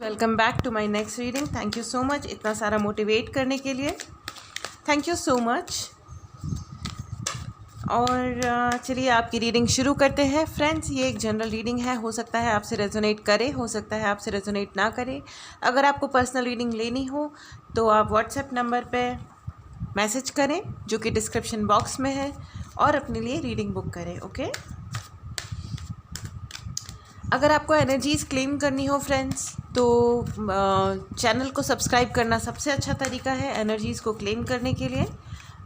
Welcome back to my next reading. Thank you so much इतना सारा motivate करने के लिए। Thank you so much. और चलिए आपकी रीडिंग शुरू करते हैं। फ्रेंड्स, ये एक जनरल रीडिंग है, हो सकता है आपसे रेजोनेट करे, हो सकता है आपसे रेजोनेट ना करे। अगर आपको पर्सनल रीडिंग लेनी हो तो आप व्हाट्सएप नंबर पे मैसेज करें जो कि डिस्क्रिप्शन बॉक्स में है और अपने लिए रीडिंग बुक करें। ओके, अगर आपको एनर्जीज़ क्लेम करनी हो फ्रेंड्स तो चैनल को सब्सक्राइब करना सबसे अच्छा तरीका है एनर्जीज़ को क्लेम करने के लिए।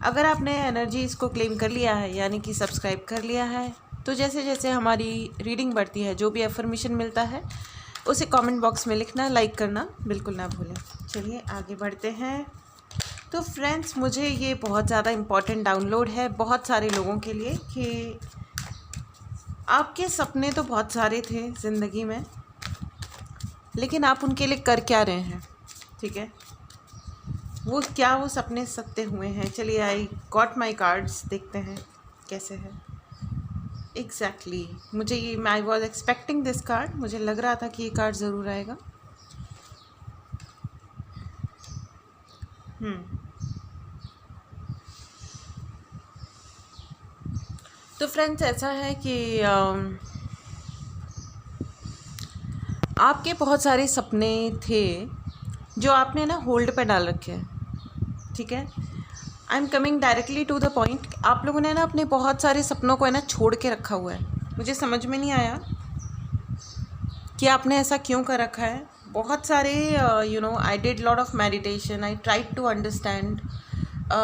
अगर आपने एनर्जीज़ को क्लेम कर लिया है यानी कि सब्सक्राइब कर लिया है तो जैसे जैसे हमारी रीडिंग बढ़ती है जो भी अफर्मेशन मिलता है उसे कमेंट बॉक्स में लिखना, लाइक करना बिल्कुल ना भूलें। चलिए आगे बढ़ते हैं। तो फ्रेंड्स, मुझे ये बहुत ज़्यादा इम्पॉर्टेंट डाउनलोड है बहुत सारे लोगों के लिए कि आपके सपने तो बहुत सारे थे ज़िंदगी में, लेकिन आप उनके लिए कर क्या रहे हैं। ठीक है, वो सपने सत्य हुए हैं। चलिए आई गॉट माई कार्ड्स, देखते हैं कैसे है एग्जैक्टली। मुझे ये I was expecting this card, मुझे लग रहा था कि ये कार्ड ज़रूर आएगा। तो फ्रेंड्स, ऐसा है कि आपके बहुत सारे सपने थे जो आपने ना होल्ड पे डाल रखे हैं। ठीक है, I am coming directly to the point. आप लोगों ने ना अपने बहुत सारे सपनों को है ना छोड़ के रखा हुआ है। मुझे समझ में नहीं आया कि आपने ऐसा क्यों कर रखा है। बहुत सारे I did lot of meditation, I tried to understand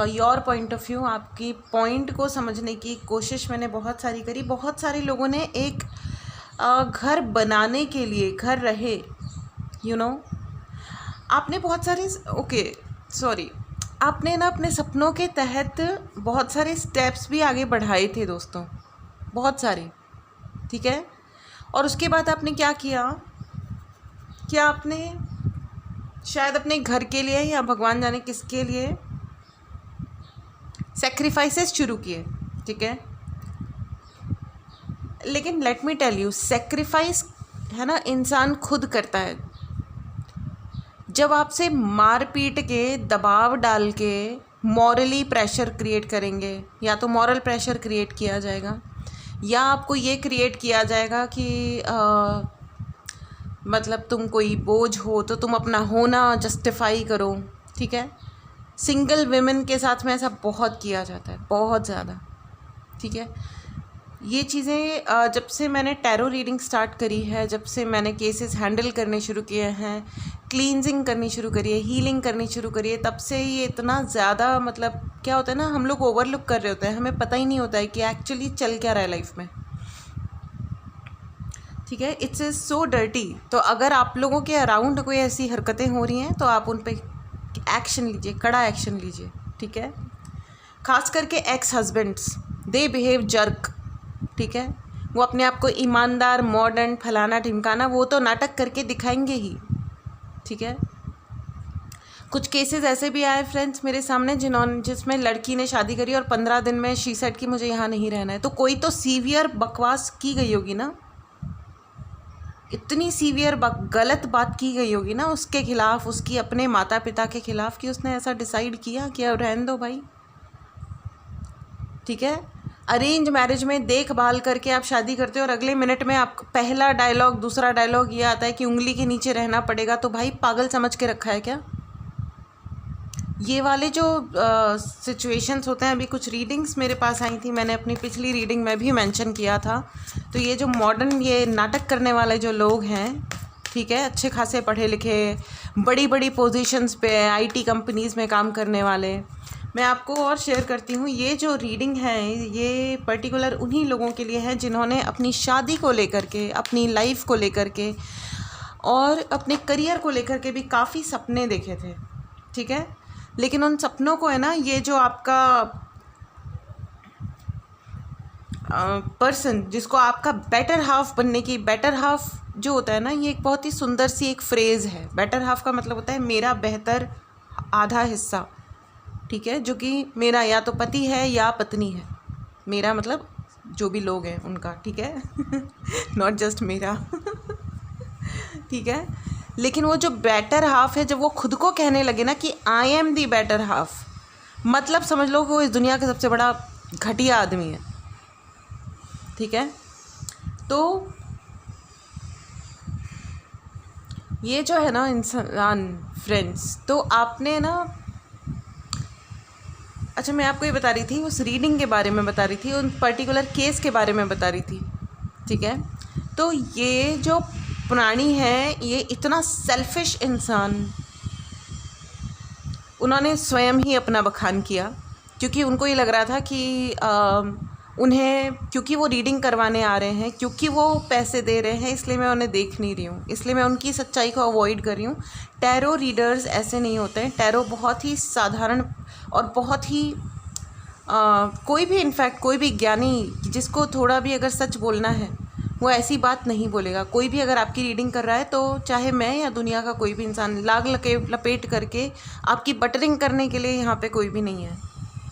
your point of view. आपकी पॉइंट को समझने की कोशिश मैंने बहुत सारी करी। बहुत सारे लोगों ने एक घर बनाने के लिए घर रहे आपने बहुत सारे आपने ना अपने सपनों के तहत बहुत सारे स्टेप्स भी आगे बढ़ाए थे दोस्तों, बहुत सारे। ठीक है, और उसके बाद आपने क्या किया कि आपने शायद अपने घर के लिए या भगवान जाने किसके लिए सेक्रीफाइसेस शुरू किए। ठीक है, लेकिन let me tell you, sacrifice है ना इंसान खुद करता है। जब आपसे मार पीट के दबाव डाल के मॉरली प्रेशर क्रिएट करेंगे, या तो मॉरल प्रेशर क्रिएट किया जाएगा या आपको ये क्रिएट किया जाएगा कि मतलब तुम कोई बोझ हो तो तुम अपना होना जस्टिफाई करो। ठीक है, सिंगल विमेन के साथ में ऐसा बहुत किया जाता है, बहुत ज़्यादा। ठीक है, ये चीज़ें जब से मैंने टैरो रीडिंग स्टार्ट करी है, जब से मैंने केसेस हैंडल करने शुरू किए हैं, क्लींजिंग करनी शुरू करी है, हीलिंग करनी शुरू करी है, तब से ये इतना ज़्यादा मतलब क्या होता है ना, हम लोग ओवरलुक कर रहे होते हैं, हमें पता ही नहीं होता है कि एक्चुअली चल क्या रहा है लाइफ में। ठीक है, इट्स इज़ सो डर्टी। तो अगर आप लोगों के अराउंड कोई ऐसी हरकतें हो रही हैं तो आप उन पर एक्शन लीजिए, कड़ा एक्शन लीजिए। ठीक है, खास करके ex husbands, they behave jerk. ठीक है, वो अपने आप को ईमानदार, मॉडर्न, फलाना ढिमकाना, वो तो नाटक करके दिखाएंगे ही। ठीक है, कुछ केसेस ऐसे भी आए फ्रेंड्स मेरे सामने जिसमें लड़की ने शादी करी और 15 दिन में शी सेड कि मुझे यहाँ नहीं रहना है। तो कोई तो सीवियर बकवास की गई होगी ना, इतनी सीवियर गलत बात की गई होगी ना उसके खिलाफ, उसकी अपने माता पिता के खिलाफ, कि उसने ऐसा डिसाइड किया कि अब रहने दो भाई। ठीक है, अरेंज मैरिज में देखभाल करके आप शादी करते हो और अगले मिनट में आपका पहला डायलॉग, दूसरा डायलॉग ये आता है कि उंगली के नीचे रहना पड़ेगा। तो भाई पागल समझ के रखा है क्या? ये वाले जो सिचुएशंस होते हैं, अभी कुछ रीडिंग्स मेरे पास आई थी, मैंने अपनी पिछली रीडिंग में भी मेंशन किया था। तो ये जो मॉडर्न ये नाटक करने वाले जो लोग हैं, ठीक है, अच्छे खासे पढ़े लिखे, बड़ी बड़ी पोजीशंस पे आईटी कंपनीज़ में काम करने वाले, मैं आपको और शेयर करती हूँ। ये जो रीडिंग है ये पर्टिकुलर उन्हीं लोगों के लिए है जिन्होंने अपनी शादी को लेकर के, अपनी लाइफ को लेकर के और अपने करियर को लेकर के भी काफ़ी सपने देखे थे। ठीक है, लेकिन उन सपनों को है ना, ये जो आपका पर्सन जिसको आपका बेटर हाफ बनने की, बेटर हाफ जो होता है ना, ये एक बहुत ही सुंदर सी एक फ्रेज़ है। बेटर हाफ का मतलब होता है मेरा बेहतर आधा हिस्सा। ठीक है, जो कि मेरा या तो पति है या पत्नी है, मेरा मतलब जो भी लोग हैं उनका। ठीक है नॉट जस्ट मेरा ठीक है, लेकिन वो जो बेटर हाफ है, जब वो खुद को कहने लगे ना कि I am the better half, मतलब समझ लो कि वो इस दुनिया का सबसे बड़ा घटिया आदमी है। ठीक है, तो ये जो है ना इंसान फ्रेंड्स, तो आपने ना, अच्छा मैं आपको ये बता रही थी, उस रीडिंग के बारे में बता रही थी, उन पर्टिकुलर केस के बारे में बता रही थी। ठीक है, तो ये जो प्राणी है, ये इतना सेल्फिश इंसान, उन्होंने स्वयं ही अपना बखान किया, क्योंकि उनको ये लग रहा था कि उन्हें, क्योंकि वो रीडिंग करवाने आ रहे हैं, क्योंकि वो पैसे दे रहे हैं, इसलिए मैं उन्हें देख नहीं रही हूँ, इसलिए मैं उनकी सच्चाई को अवॉइड कर रही हूँ। टैरो रीडर्स ऐसे नहीं होते हैं। टैरो बहुत ही साधारण और बहुत ही कोई भी, इनफैक्ट कोई भी ज्ञानी जिसको थोड़ा भी अगर सच बोलना है, वो ऐसी बात नहीं बोलेगा। कोई भी अगर आपकी रीडिंग कर रहा है, तो चाहे मैं या दुनिया का कोई भी इंसान, लाग लपेट करके आपकी बटरिंग करने के लिए यहाँ पे कोई भी नहीं है।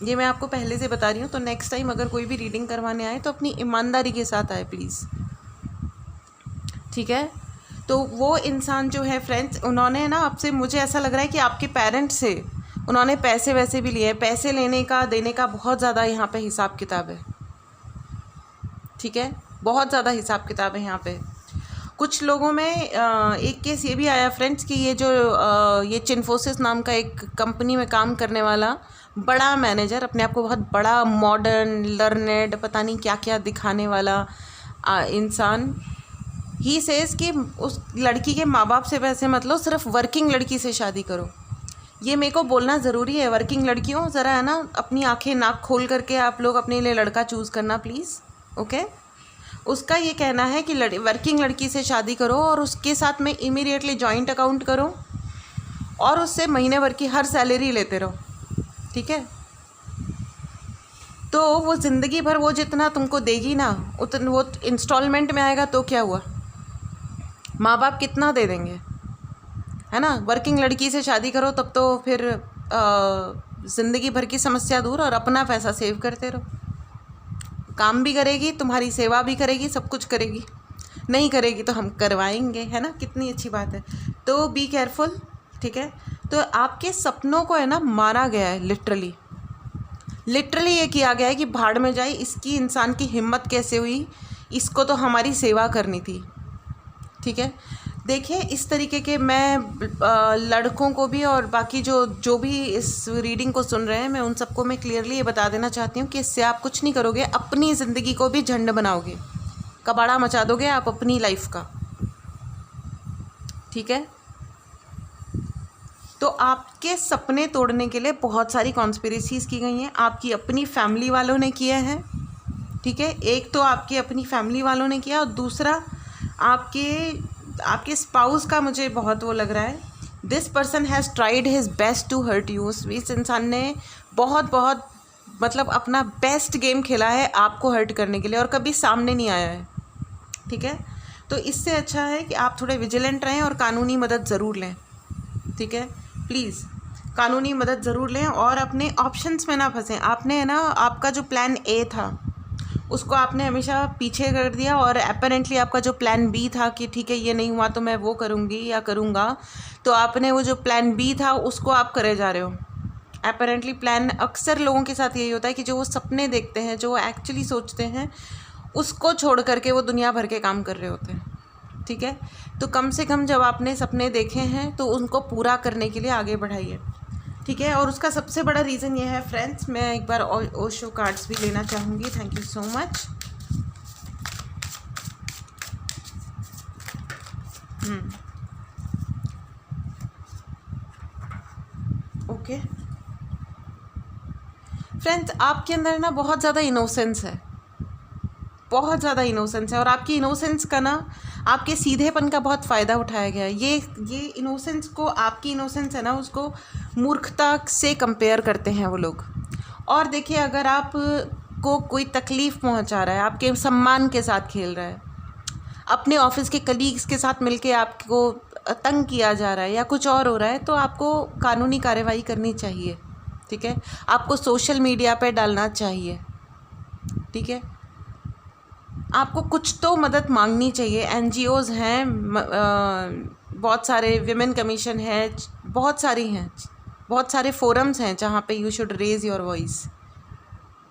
ये मैं आपको पहले से बता रही हूँ। तो नेक्स्ट टाइम अगर कोई भी रीडिंग करवाने आए तो अपनी ईमानदारी के साथ आए प्लीज़। ठीक है, तो वो इंसान जो है फ्रेंड्स, उन्होंने ना आपसे, मुझे ऐसा लग रहा है कि आपके पेरेंट्स से उन्होंने पैसे वैसे भी लिए हैं। पैसे लेने का, देने का बहुत ज़्यादा यहाँ पे हिसाब किताब है। ठीक है, बहुत ज़्यादा हिसाब किताब है यहाँ पे। कुछ लोगों में एक केस ये भी आया फ्रेंड्स कि ये जो ये चिन्फोसिस नाम का एक कंपनी में काम करने वाला बड़ा मैनेजर, अपने आप को बहुत बड़ा, मॉडर्न, लर्नेड, पता नहीं क्या क्या दिखाने वाला इंसान, ही सेज कि उस लड़की के माँ बाप से पैसे मत लो, सिर्फ वर्किंग लड़की से शादी करो। ये मेरे को बोलना ज़रूरी है, वर्किंग लड़कियों, ज़रा है ना अपनी आंखें नाक खोल करके आप लोग अपने लिए लड़का चूज़ करना प्लीज़। ओके, उसका ये कहना है कि वर्किंग लड़की से शादी करो और उसके साथ में इमीडिएटली जॉइंट अकाउंट करो और उससे महीने भर की हर सैलरी लेते रहो। ठीक है, तो वो ज़िंदगी भर वो जितना तुमको देगी ना, उतना वो इंस्टॉलमेंट में आएगा, तो क्या हुआ, माँ बाप कितना दे देंगे, है ना। वर्किंग लड़की से शादी करो, तब तो फिर ज़िंदगी भर की समस्या दूर, और अपना पैसा सेव करते रहो। काम भी करेगी, तुम्हारी सेवा भी करेगी, सब कुछ करेगी। नहीं करेगी तो हम करवाएंगे, है ना, कितनी अच्छी बात है। तो बी केयरफुल। ठीक है, तो आपके सपनों को है ना मारा गया है, लिटरली ये किया गया है कि भाड़ में जाए, इसकी इंसान की हिम्मत कैसे हुई, इसको तो हमारी सेवा करनी थी। ठीक है, देखिए इस तरीके के मैं लड़कों को भी और बाकी जो भी इस रीडिंग को सुन रहे हैं, मैं उन सबको मैं क्लियरली ये बता देना चाहती हूँ कि इससे आप कुछ नहीं करोगे, अपनी ज़िंदगी को भी झंड बनाओगे, कबाड़ा मचा दोगे आप अपनी लाइफ का। ठीक है, तो आपके सपने तोड़ने के लिए बहुत सारी कॉन्स्पिरेसीज़ की गई हैं, आपकी अपनी फैमिली वालों ने किया है। ठीक है, एक तो आपकी अपनी फैमिली वालों ने किया, और दूसरा आपके स्पाउस का मुझे बहुत वो लग रहा है। This person has tried his best to hurt you. इस इंसान ने बहुत मतलब अपना बेस्ट गेम खेला है आपको हर्ट करने के लिए, और कभी सामने नहीं आया है। ठीक है, तो इससे अच्छा है कि आप थोड़े विजिलेंट रहें और कानूनी मदद ज़रूर लें। ठीक है, प्लीज़ कानूनी मदद ज़रूर लें और अपने ऑप्शंस में ना फंसें। आपने है ना, आपका जो प्लान ए था उसको आपने हमेशा पीछे कर दिया, और अपेरेंटली आपका जो प्लान बी था कि ठीक है ये नहीं हुआ तो मैं वो करूँगी या करूँगा, तो आपने वो जो प्लान बी था उसको आप करे जा रहे हो। अपेरेंटली प्लान, अक्सर लोगों के साथ यही होता है कि जो वो सपने देखते हैं, जो वो एक्चुअली सोचते हैं, उसको छोड़ करके वो दुनिया भर के काम कर रहे होते हैं। ठीक है, तो कम से कम जब आपने सपने देखे हैं तो उनको पूरा करने के लिए आगे बढ़ाइए। ठीक है, और उसका सबसे बड़ा रीज़न ये है फ्रेंड्स, मैं एक बार ओशो कार्ड्स भी लेना चाहूँगी। Thank you so much. Okay friends, आपके अंदर ना बहुत ज़्यादा इनोसेंस है, बहुत ज़्यादा इनोसेंस है, और आपकी इनोसेंस का ना, आपके सीधेपन का बहुत फ़ायदा उठाया गया है। ये इनोसेंस को, आपकी इनोसेंस है ना, उसको मूर्खता से कंपेयर करते हैं वो लोग। और देखिए, अगर आप को कोई तकलीफ़ पहुंचा रहा है, आपके सम्मान के साथ खेल रहा है, अपने ऑफिस के कलीग्स के साथ मिलके आपको तंग किया जा रहा है या कुछ और हो रहा है, तो आपको कानूनी कार्रवाई करनी चाहिए। ठीक है, आपको सोशल मीडिया पे डालना चाहिए। ठीक है, आपको कुछ तो मदद मांगनी चाहिए। NGOs हैं, बहुत सारे विमेन कमीशन है, बहुत सारी हैं, बहुत सारे फोरम्स हैं जहाँ पे you should raise your voice,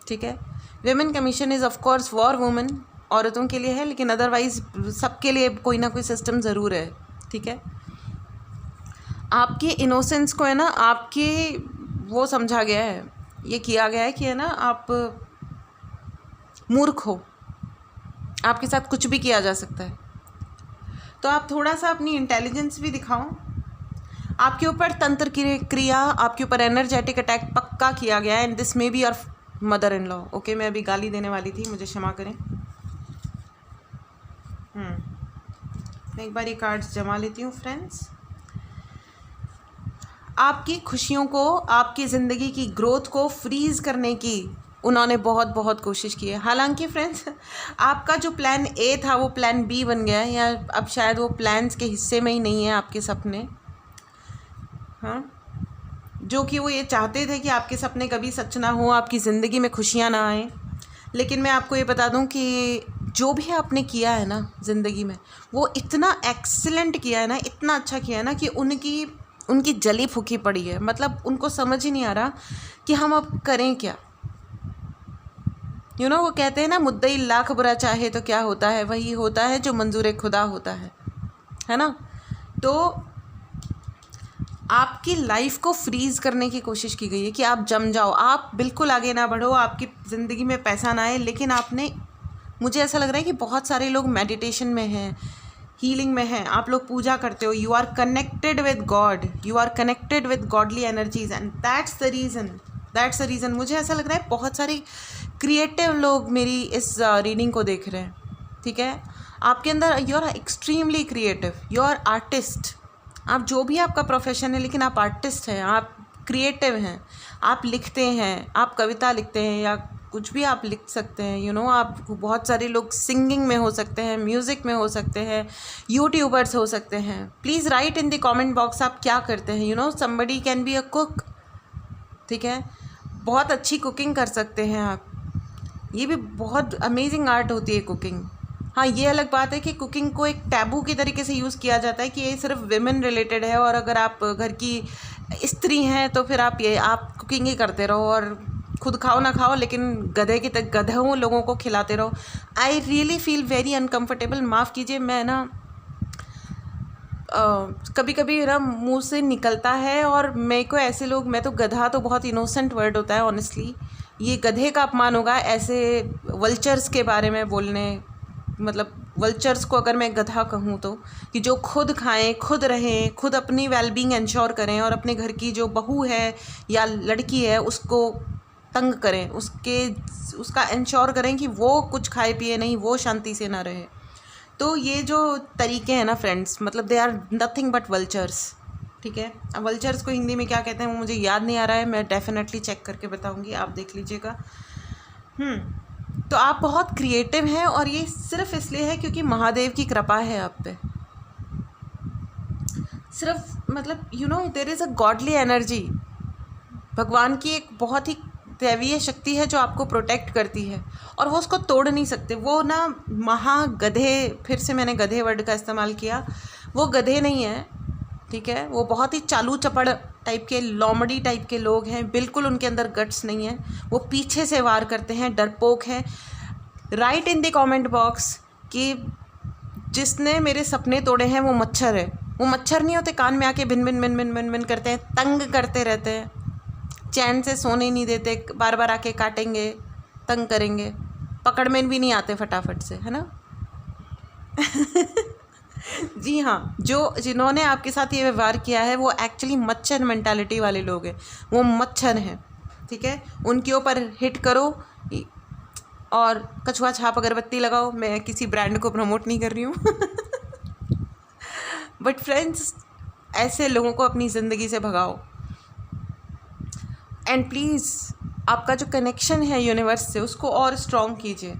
ठीक है। Women commission is of course for women, औरतों के लिए है, लेकिन अदरवाइज सबके लिए कोई ना कोई सिस्टम ज़रूर है, ठीक है। आपके इनोसेंस को है ना, आपके वो समझा गया है, ये किया गया है कि है ना आप मूर्ख हो, आपके साथ कुछ भी किया जा सकता है। तो आप थोड़ा सा अपनी इंटेलिजेंस भी दिखाओ। आपके ऊपर तंत्र क्रिया, आपके ऊपर एनर्जेटिक अटैक पक्का किया गया है, and this may be your mother in law. Okay, मैं अभी गाली देने वाली थी, मुझे क्षमा करें। मैं एक बार ये कार्ड्स जमा लेती हूँ फ्रेंड्स। आपकी खुशियों को, आपकी ज़िंदगी की ग्रोथ को फ्रीज़ करने की उन्होंने बहुत बहुत कोशिश की है। हालांकि फ्रेंड्स, आपका जो प्लान ए था वो प्लान बी बन गया है, या अब शायद वो प्लान्स के हिस्से में ही नहीं है आपके सपने। हाँ, जो कि वो ये चाहते थे कि आपके सपने कभी सच ना हो, आपकी ज़िंदगी में खुशियाँ ना आएँ। लेकिन मैं आपको ये बता दूं कि जो भी आपने किया है ना ज़िंदगी में, वो इतना एक्सीलेंट किया है ना, इतना अच्छा किया है ना कि उनकी जली फूकी पड़ी है। मतलब उनको समझ ही नहीं आ रहा कि हम अब करें क्या। वो कहते हैं ना, मुद्दई लाख बुरा चाहे तो क्या होता है, वही होता है जो मंजूर खुदा होता है ना। तो आपकी लाइफ को फ्रीज़ करने की कोशिश की गई है कि आप जम जाओ, आप बिल्कुल आगे ना बढ़ो, आपकी ज़िंदगी में पैसा ना आए। लेकिन आपने, मुझे ऐसा लग रहा है कि बहुत सारे लोग मेडिटेशन में हैं, हीलिंग में हैं, आप लोग पूजा करते हो, you are connected with God, you are connected with godly energies, and that's the reason मुझे ऐसा लग रहा है बहुत सारे क्रिएटिव लोग मेरी इस रीडिंग को देख रहे हैं, ठीक है। आपके अंदर you are extremely creative, you are artist. आप जो भी आपका प्रोफेशन है, लेकिन आप आर्टिस्ट हैं, आप क्रिएटिव हैं, आप लिखते हैं, आप कविता लिखते हैं या कुछ भी आप लिख सकते हैं। आप बहुत सारे लोग सिंगिंग में हो सकते हैं, म्यूज़िक में हो सकते हैं, यूट्यूबर्स हो सकते हैं। Please write in the comment box आप क्या करते हैं। Somebody can be a cook, ठीक है, बहुत अच्छी कुकिंग कर सकते हैं आप। ये भी बहुत अमेजिंग आर्ट होती है कुकिंग। हाँ, ये अलग बात है कि कुकिंग को एक टैबू की तरीके से यूज़ किया जाता है कि ये सिर्फ विमेन रिलेटेड है, और अगर आप घर की स्त्री हैं तो फिर आप कुकिंग ही करते रहो और खुद खाओ ना खाओ, लेकिन गधों लोगों को खिलाते रहो। I really feel very uncomfortable. माफ़ कीजिए, मैं ना कभी कभी ना मुँह से निकलता है, और मेरे को ऐसे लोग, मैं तो गधा तो बहुत इनोसेंट वर्ड होता है ऑनेस्टली, ये गधे का अपमान होगा ऐसे वल्चर्स के बारे में बोलने। मतलब वल्चर्स को अगर मैं गधा कहूँ तो, कि जो खुद खाएं, खुद रहें, खुद अपनी वेलबींग इंश्योर करें, और अपने घर की जो बहू है या लड़की है उसको तंग करें, उसका इंश्योर करें कि वो कुछ खाए पिए नहीं, वो शांति से ना रहे। तो ये जो तरीके हैं ना फ्रेंड्स, मतलब they are nothing but vultures, ठीक है। अब वल्चर्स को हिंदी में क्या कहते हैं वो मुझे याद नहीं आ रहा है, मैं डेफिनेटली चेक करके बताऊँगी, आप देख लीजिएगा। तो आप बहुत क्रिएटिव हैं, और ये सिर्फ इसलिए है क्योंकि महादेव की कृपा है आप पे। सिर्फ मतलब there is a godly energy, भगवान की एक बहुत ही दैवीय शक्ति है जो आपको प्रोटेक्ट करती है, और वो उसको तोड़ नहीं सकते। वो ना महागधे, फिर से मैंने गधे वर्ड का इस्तेमाल किया, वो गधे नहीं है, ठीक है। वो बहुत ही चालू चपड़ टाइप के, लोमड़ी टाइप के लोग हैं, बिल्कुल उनके अंदर गट्स नहीं है, वो पीछे से वार करते हैं, डरपोक हैं। Right in the comment box कि जिसने मेरे सपने तोड़े हैं वो मच्छर है। वो मच्छर नहीं होते, कान में आके भिन भिन भिन भिन भिन भिन करते हैं, तंग करते रहते हैं, चैन से सोने नहीं देते, बार बार आके काटेंगे, तंग करेंगे, पकड़ में भी नहीं आते फटाफट से, है ना। जी हाँ, जिन्होंने आपके साथ ये व्यवहार किया है वो एक्चुअली मच्छर मेंटालिटी वाले लोग हैं, वो मच्छर हैं, ठीक है। उनके ऊपर हिट करो और कछुआ छाप अगरबत्ती लगाओ। मैं किसी ब्रांड को प्रमोट नहीं कर रही हूँ बट फ्रेंड्स, ऐसे लोगों को अपनी ज़िंदगी से भगाओ। एंड प्लीज़ आपका जो कनेक्शन है यूनिवर्स से उसको और स्ट्रॉन्ग कीजिए,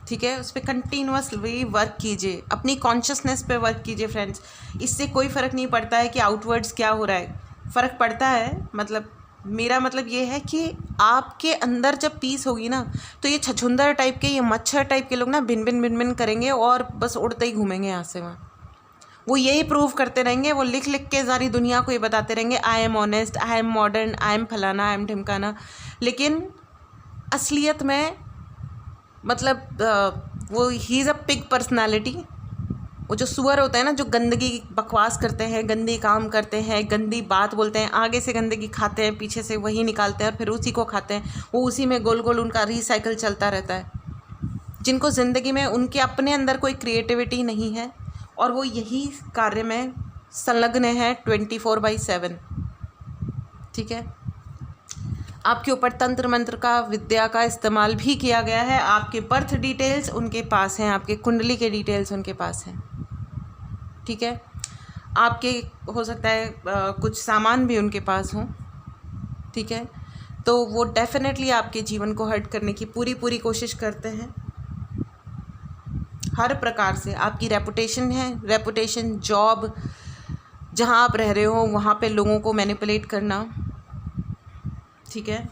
ठीक है। उस पर कंटिन्यूसली वर्क कीजिए, अपनी कॉन्शियसनेस पे वर्क कीजिए फ्रेंड्स। इससे कोई फ़र्क नहीं पड़ता है कि आउटवर्ड्स क्या हो रहा है, फ़र्क पड़ता है, मतलब मेरा मतलब ये है कि आपके अंदर जब पीस होगी ना, तो ये छछुंदर टाइप के, ये मच्छर टाइप के लोग ना भिन भिन भिन भिन करेंगे और बस उड़ते ही घूमेंगे यहाँ से वहाँ। वो यही प्रूव करते रहेंगे, वो लिख लिख के सारी दुनिया को ये बताते रहेंगे I am honest, I am modern, I am फलाना, आई एम ढिमकाना। लेकिन असलियत में मतलब वो he is a pig personality. वो जो सुअर होता है ना, जो गंदगी बकवास करते हैं, गंदी काम करते हैं, गंदी बात बोलते हैं, आगे से गंदगी खाते हैं, पीछे से वही निकालते हैं और फिर उसी को खाते हैं। वो उसी में गोल गोल उनका रीसाइकिल चलता रहता है। जिनको ज़िंदगी में उनके अपने अंदर कोई क्रिएटिविटी नहीं है और वो यही कार्य में संलग्न है 24/7। ठीक है, आपके ऊपर तंत्र मंत्र का, विद्या का इस्तेमाल भी किया गया है। आपके बर्थ डिटेल्स उनके पास हैं, आपके कुंडली के डिटेल्स उनके पास हैं। ठीक है, आपके हो सकता है कुछ सामान भी उनके पास हों। ठीक है, तो वो डेफिनेटली आपके जीवन को हर्ट करने की पूरी कोशिश करते हैं हर प्रकार से। आपकी रेपुटेशन है, रेपुटेशन, जॉब, जहाँ आप रह रहे हो वहाँ पे लोगों को मैनिपुलेट करना। ठीक है,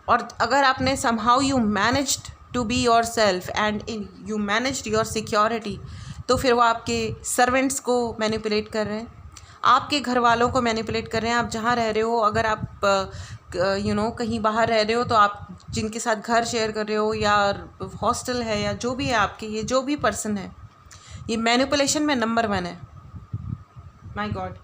और अगर आपने somehow you managed to be yourself and you managed your security, तो फिर वो आपके सर्वेंट्स को मैनिपुलेट कर रहे हैं, आपके घर वालों को मैनिपुलेट कर रहे हैं। आप जहाँ रह रहे हो, अगर आप कहीं बाहर रह रहे हो, तो आप जिनके साथ घर शेयर कर रहे हो या हॉस्टल है या जो भी है आपके, ये जो भी पर्सन है, ये मैनिपुलेशन में नंबर 1 है। My God.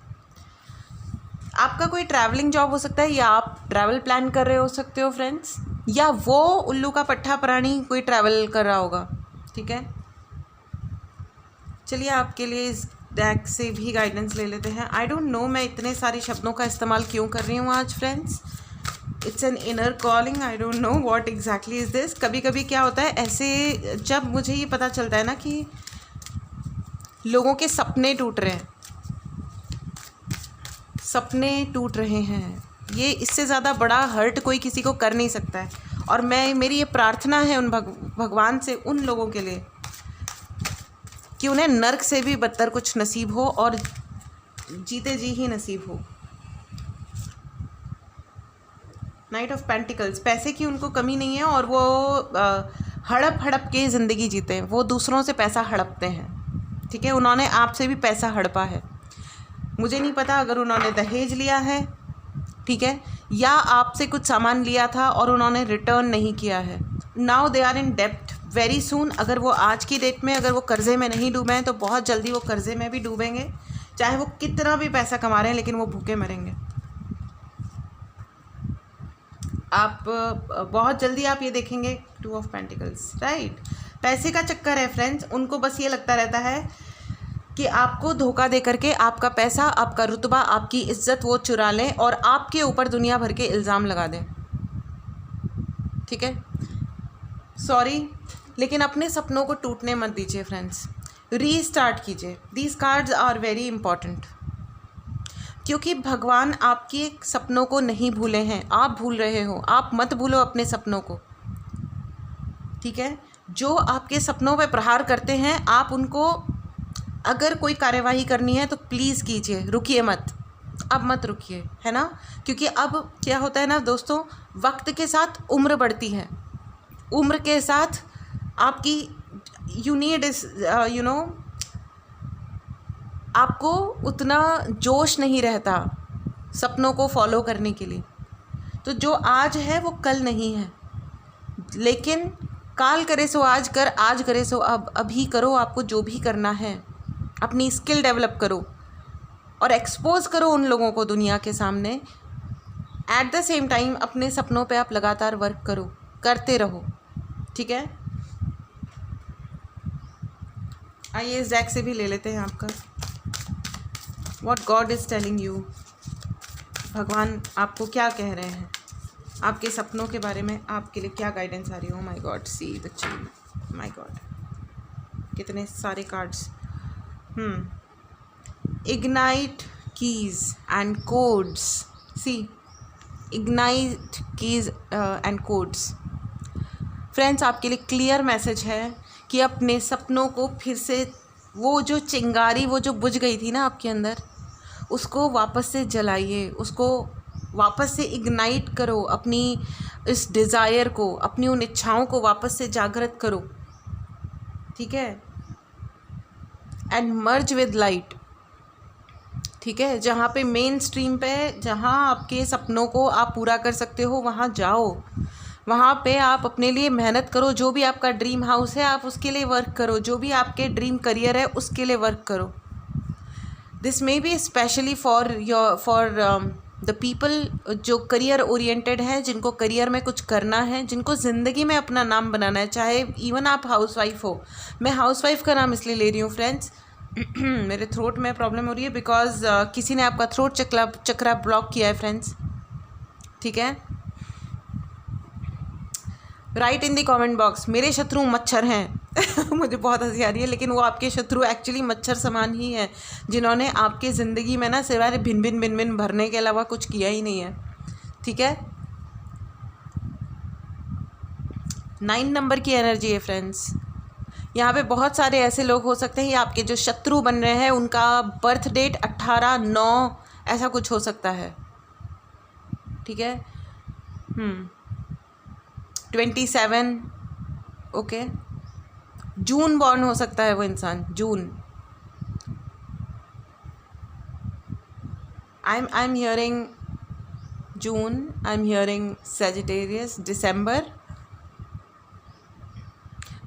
आपका कोई ट्रैवलिंग जॉब हो सकता है, या आप ट्रैवल प्लान कर रहे हो सकते हो फ्रेंड्स, या वो उल्लू का पट्टा प्राणी कोई ट्रैवल कर रहा होगा। ठीक है, चलिए आपके लिए इस डेक से भी गाइडेंस ले लेते हैं। आई डोंट नो मैं इतने सारे शब्दों का इस्तेमाल क्यों कर रही हूँ आज friends. It's an inner calling, I don't know what exactly is this. कभी कभी क्या होता है ऐसे, जब मुझे ये पता चलता है ना कि लोगों के सपने टूट रहे हैं, सपने टूट रहे हैं, ये इससे ज़्यादा बड़ा हर्ट कोई किसी को कर नहीं सकता है। और मेरी ये प्रार्थना है उन भगवान से, उन लोगों के लिए, कि उन्हें नर्क से भी बदतर कुछ नसीब हो और जीते जी ही नसीब हो। नाइट ऑफ पेंटिकल्स, पैसे की उनको कमी नहीं है और वो हड़प हड़प के ज़िंदगी जीते हैं। वो दूसरों से पैसा हड़पते हैं। ठीक है, उन्होंने आपसे भी पैसा हड़पा है। मुझे नहीं पता अगर उन्होंने दहेज लिया है, ठीक है, या आपसे कुछ सामान लिया था और उन्होंने रिटर्न नहीं किया है। नाउ दे आर इन डेप्ट वेरी सून। अगर वो आज की डेट में अगर वो कर्ज़े में नहीं डूबे हैं, तो बहुत जल्दी वो कर्ज़े में भी डूबेंगे। चाहे वो कितना भी पैसा कमा रहे हैं, लेकिन वो भूखे मरेंगे। आप बहुत जल्दी आप ये देखेंगे 2 ऑफ पेंटिकल्स, राइट। पैसे का चक्कर है फ्रेंड्स। उनको बस ये लगता रहता है कि आपको धोखा दे करके आपका पैसा, आपका रुतबा, आपकी इज्जत वो चुरा लें और आपके ऊपर दुनिया भर के इल्ज़ाम लगा दें। ठीक है, सॉरी, लेकिन अपने सपनों को टूटने मत दीजिए फ्रेंड्स। रीस्टार्ट कीजिए। These cards are very important, क्योंकि भगवान आपके सपनों को नहीं भूले हैं, आप भूल रहे हो। आप मत भूलो अपने सपनों को। ठीक है, जो आपके सपनों पे प्रहार करते हैं, आप उनको अगर कोई कार्यवाही करनी है तो प्लीज़ कीजिए, रुकिए मत। अब मत रुकिए, है ना, क्योंकि अब क्या होता है ना दोस्तों, वक्त के साथ उम्र बढ़ती है। उम्र के साथ आपकी यू नीड आपको उतना जोश नहीं रहता सपनों को फॉलो करने के लिए। तो जो आज है वो कल नहीं है, लेकिन काल करे सो आज कर, आज करे सो अब। अभी करो आपको जो भी करना है। अपनी स्किल डेवलप करो और एक्सपोज करो उन लोगों को दुनिया के सामने। एट द सेम टाइम अपने सपनों पे आप लगातार वर्क करो, करते रहो। ठीक है, आइए इस डेक से भी ले लेते हैं आपका what God is telling you. भगवान आपको क्या कह रहे हैं, आपके सपनों के बारे में आपके लिए क्या गाइडेंस आ रही हो। My God, see the chain, my God, कितने सारे cards. Ignite keys and codes. See, ignite keys and codes. Friends, आपके लिए क्लियर मैसेज है कि अपने सपनों को फिर से, वो जो चिंगारी वो जो बुझ गई थी ना आपके अंदर, उसको वापस से जलाइए, उसको वापस से इग्नाइट करो। अपनी इस डिज़ायर को, अपनी उन इच्छाओं को वापस से जागृत करो। ठीक है, एंड मर्ज विद लाइट। ठीक है, जहाँ पे मेन स्ट्रीम पे, जहाँ आपके सपनों को आप पूरा कर सकते हो वहाँ जाओ, वहाँ पे आप अपने लिए मेहनत करो। जो भी आपका ड्रीम हाउस है आप उसके लिए वर्क करो, जो भी आपके ड्रीम करियर है उसके लिए वर्क करो। This may be specially for the people जो करियर ओरिएंटेड हैं, जिनको करियर में कुछ करना है, जिनको ज़िंदगी में अपना नाम बनाना है। चाहे इवन आप हाउसवाइफ हो, मैं हाउसवाइफ का नाम इसलिए ले रही हूँ फ्रेंड्स, मेरे थ्रोट में प्रॉब्लम हो रही है बिकॉज किसी ने आपका थ्रोट चक्रा ब्लॉक किया है फ्रेंड्स। ठीक है, right in the comment box, मेरे शत्रु मच्छर हैं। मुझे बहुत हंसी आ रही है, लेकिन वो आपके शत्रु एक्चुअली मच्छर समान ही हैं, जिन्होंने आपके ज़िंदगी में ना सिवाय भिन भिन भिन भिन भरने के अलावा कुछ किया ही नहीं है। ठीक है, 9 नंबर की एनर्जी है फ्रेंड्स। यहाँ पे बहुत सारे ऐसे लोग हो सकते हैं, ये आपके जो शत्रु बन रहे हैं उनका बर्थ डेट 18/9 ऐसा कुछ हो सकता है। ठीक है, 27, ओके, जून बॉर्न हो सकता है वो इंसान, June. I am hearing June, I am hearing Sagittarius, December.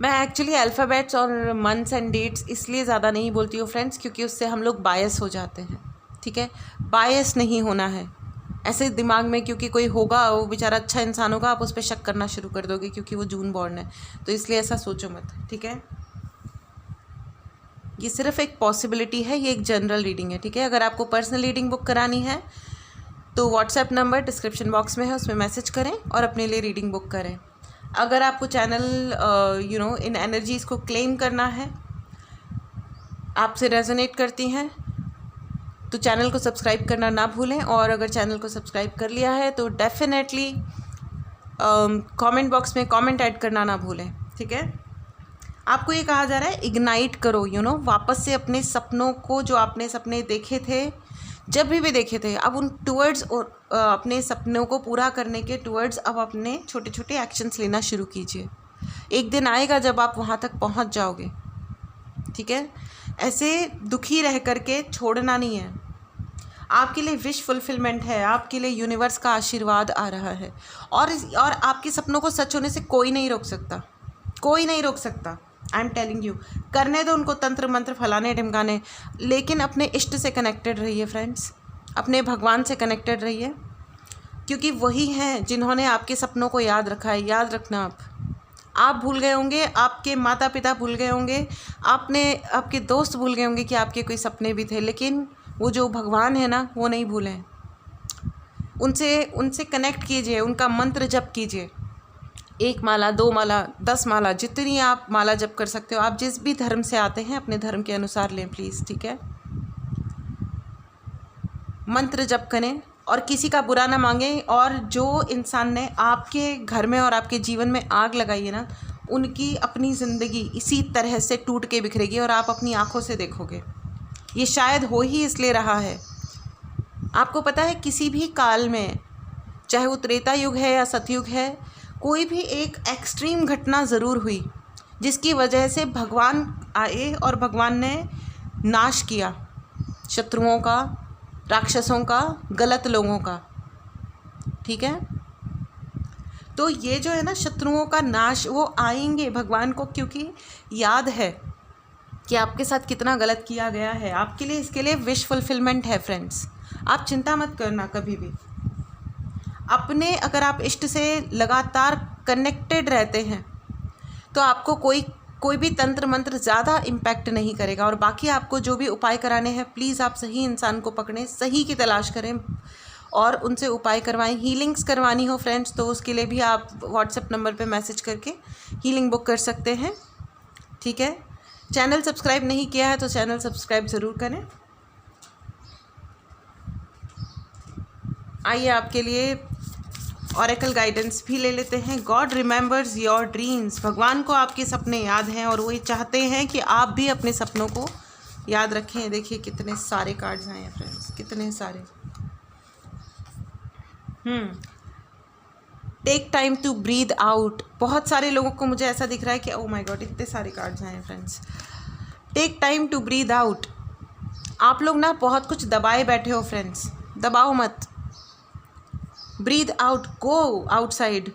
मैं एक्चुअली अल्फ़ाबेट्स और मंथ्स एंड डेट्स इसलिए ज़्यादा नहीं बोलती हूँ फ्रेंड्स, क्योंकि उससे हम लोग बायस हो जाते हैं। ठीक है, बायस नहीं होना है ऐसे दिमाग में, क्योंकि कोई होगा वो बेचारा अच्छा इंसान होगा, आप उस पर शक करना शुरू कर दोगे क्योंकि वो जून बॉर्न है, तो इसलिए ऐसा सोचो मत। ठीक है, ये सिर्फ एक पॉसिबिलिटी है, ये एक जनरल रीडिंग है। ठीक है, अगर आपको पर्सनल रीडिंग बुक करानी है तो व्हाट्सएप नंबर डिस्क्रिप्शन बॉक्स में है, उसमें मैसेज करें और अपने लिए रीडिंग बुक करें। अगर आपको चैनल इन एनर्जीज़ को क्लेम करना है, आपसे रेजोनेट करती हैं, तो चैनल को सब्सक्राइब करना ना भूलें। और अगर चैनल को सब्सक्राइब कर लिया है तो डेफिनेटली कमेंट बॉक्स में कमेंट ऐड करना ना भूलें। ठीक है, आपको ये कहा जा रहा है इग्नाइट करो, वापस से अपने सपनों को, जो आपने सपने देखे थे, जब भी देखे थे, अब उन टूवर्ड्स अपने सपनों को पूरा करने के टूवर्ड्स अब अपने छोटे छोटे एक्शंस लेना शुरू कीजिए। एक दिन आएगा जब आप वहाँ तक पहुँच जाओगे। ठीक है, ऐसे दुखी रह करके छोड़ना नहीं है। आपके लिए विश फुलफिलमेंट है, आपके लिए यूनिवर्स का आशीर्वाद आ रहा है, और आपके सपनों को सच होने से कोई नहीं रोक सकता, कोई नहीं रोक सकता। आई एम टेलिंग यू, करने दो उनको तंत्र मंत्र फलाने ढिमकाने, लेकिन अपने इष्ट से कनेक्टेड रहिए फ्रेंड्स, अपने भगवान से कनेक्टेड रहिए, क्योंकि वही हैं जिन्होंने आपके सपनों को याद रखा है। याद रखना, आप भूल गए होंगे, आपके माता पिता भूल गए होंगे, आपके दोस्त भूल गए होंगे कि आपके कोई सपने भी थे, लेकिन वो जो भगवान है ना, वो नहीं भूलें। उनसे कनेक्ट कीजिए, उनका मंत्र जप कीजिए। 1 माला, 2 माला, 10 माला, जितनी आप माला जप कर सकते हो। आप जिस भी धर्म से आते हैं अपने धर्म के अनुसार लें प्लीज़। ठीक है, मंत्र जप करें और किसी का बुरा ना मांगें। और जो इंसान ने आपके घर में और आपके जीवन में आग लगाई है ना, उनकी अपनी ज़िंदगी इसी तरह से टूट के बिखरेगी और आप अपनी आँखों से देखोगे। ये शायद हो ही इसलिए रहा है। आपको पता है, किसी भी काल में, चाहे वो त्रेता युग है या सतयुग है, कोई भी एक एक्सट्रीम घटना ज़रूर हुई जिसकी वजह से भगवान आए और भगवान ने नाश किया शत्रुओं का, राक्षसों का, गलत लोगों का। ठीक है, तो ये जो है ना शत्रुओं का नाश, वो आएंगे भगवान को, क्योंकि याद है कि आपके साथ कितना गलत किया गया है। आपके लिए इसके लिए विश फुलफिलमेंट है फ्रेंड्स। आप चिंता मत करना कभी भी। अपने, अगर आप इष्ट से लगातार कनेक्टेड रहते हैं तो आपको कोई भी तंत्र मंत्र ज़्यादा इम्पैक्ट नहीं करेगा। और बाकी आपको जो भी उपाय कराने हैं, प्लीज़ आप सही इंसान को पकड़ें, सही की तलाश करें और उनसे उपाय करवाएं। हीलिंग्स करवानी हो फ्रेंड्स तो उसके लिए भी आप व्हाट्सएप नंबर पे मैसेज करके हीलिंग बुक कर सकते हैं। ठीक है, चैनल सब्सक्राइब नहीं किया है तो चैनल सब्सक्राइब ज़रूर करें। आइए आपके लिए ऑरेकल गाइडेंस भी ले लेते हैं। गॉड रिमेंबर्स योर ड्रीम्स, भगवान को आपके सपने याद हैं और वो चाहते हैं कि आप भी अपने सपनों को याद रखें। देखिए कितने सारे कार्ड्स आए हैं फ्रेंड्स, कितने सारे। Take time to breathe out. बहुत सारे लोगों को मुझे ऐसा दिख रहा है कि ओ माय गॉड, इतने सारे कार्ड्स आए हैं friends. Take time to breathe out. आप लोग ना बहुत कुछ दबाए बैठे हो फ्रेंड्स, दबाओ मत। Breathe out, go outside.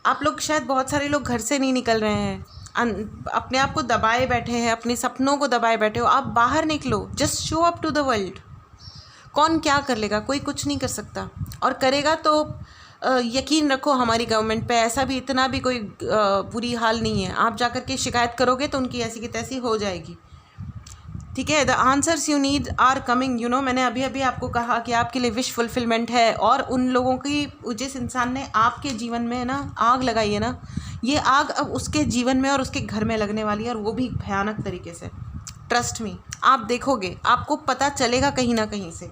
आप लोग शायद बहुत सारे लोग घर से नहीं निकल रहे हैं, अपने आप को दबाए बैठे हैं, अपने सपनों को दबाए बैठे हो। आप बाहर निकलो, just show up to the world. कौन क्या कर लेगा? कोई कुछ नहीं कर सकता, और करेगा तो यकीन रखो हमारी गवर्नमेंट पे, ऐसा भी इतना भी कोई बुरी हाल नहीं है। आप जाकर के शिकायत करोगे तो उनकी ऐसी की तैसी हो जाएगी, ठीक है। The answers you need are coming, you know. मैंने अभी अभी आपको कहा कि आपके लिए विश फुलफिलमेंट है, और उन लोगों की, जिस इंसान ने आपके जीवन में ना आग लगाई है ना, ये आग अब उसके जीवन में और उसके घर में लगने वाली है, और वो भी भयानक तरीके से। ट्रस्ट मी, आप देखोगे, आपको पता चलेगा कहीं ना कहीं से,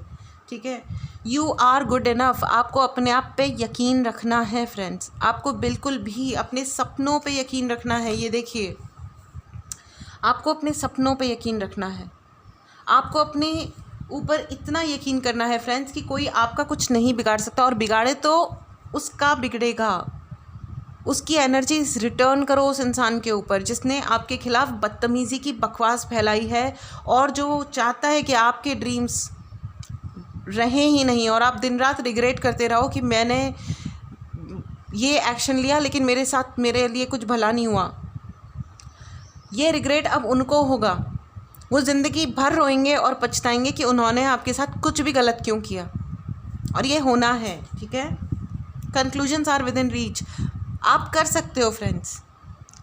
ठीक है। You are good enough. आपको अपने आप पे यकीन रखना है फ्रेंड्स, आपको बिल्कुल भी अपने सपनों पे यकीन रखना है। ये देखिए, आपको अपने सपनों पे यकीन रखना है, आपको अपने ऊपर इतना यकीन करना है फ्रेंड्स कि कोई आपका कुछ नहीं बिगाड़ सकता, और बिगाड़े तो उसका बिगड़ेगा। उसकी एनर्जीज रिटर्न करो उस इंसान के ऊपर जिसने आपके खिलाफ बदतमीज़ी की बकवास फैलाई है, और जो चाहता है कि आपके ड्रीम्स रहें ही नहीं, और आप दिन रात रिग्रेट करते रहो कि मैंने ये एक्शन लिया लेकिन मेरे साथ मेरे लिए कुछ भला नहीं हुआ। ये रिग्रेट अब उनको होगा, वो ज़िंदगी भर रोएंगे और पछताएंगे कि उन्होंने आपके साथ कुछ भी गलत क्यों किया, और ये होना है, ठीक है। Conclusions are within reach. आप कर सकते हो फ्रेंड्स,